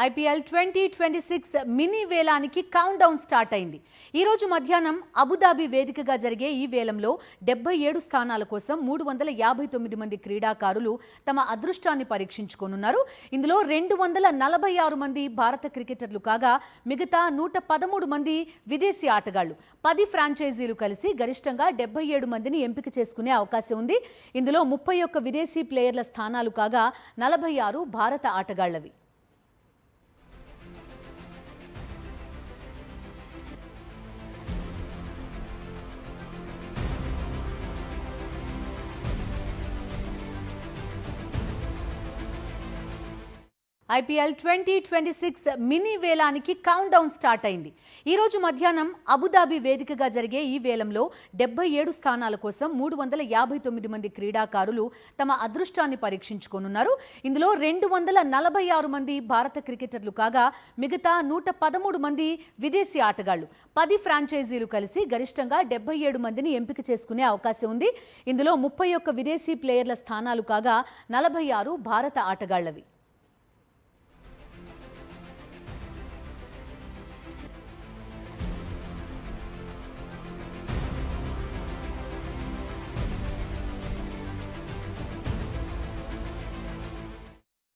IPL 2026 mini వేలానికి count down start అయింది. ఈ రోజు మధ్యాహ్నం అబుదాబి వేదికగా జరిగే ఈ వేలంలో 77 స్థానాల కోసం 359 మంది క్రీడాకారులు తమ అదృష్టాన్ని పరీక్షించుకోనున్నారు. ఇందులో 246 మంది భారత క్రికెటర్లు కాగా మిగతా 113 మంది విదేశీ ఆటగాళ్లు. 10 ఫ్రాంచైజీలు కలిసి గరిష్టంగా 77 మందిని ఎంపిక చేసుకునే అవకాశం ఉంది. ఇందులో 31 విదేశీ ప్లేయర్ల స్థానాలు కాగా 46 భారత ఆటగాళ్లవి. IPL 2026 మినీ వేలానికి కౌంట్ డౌన్ స్టార్ట్ అయింది. ఈ రోజు మధ్యాహ్నం అబుదాబి వేదికగా జరిగే ఈ వేలంలో 77 స్థానాల కోసం 359 మంది క్రీడాకారులు తమ అదృష్టాన్ని పరీక్షించుకోనున్నారు. ఇందులో 246 మంది భారత క్రికెటర్లు కాగా మిగతా 113 మంది విదేశీ ఆటగాళ్లు. 10 ఫ్రాంచైజీలు కలిసి గరిష్టంగా 77 మందిని ఎంపిక చేసుకునే అవకాశం ఉంది. ఇందులో 31 విదేశీ ప్లేయర్ల స్థానాలు కాగా 46 భారత ఆటగాళ్లవి.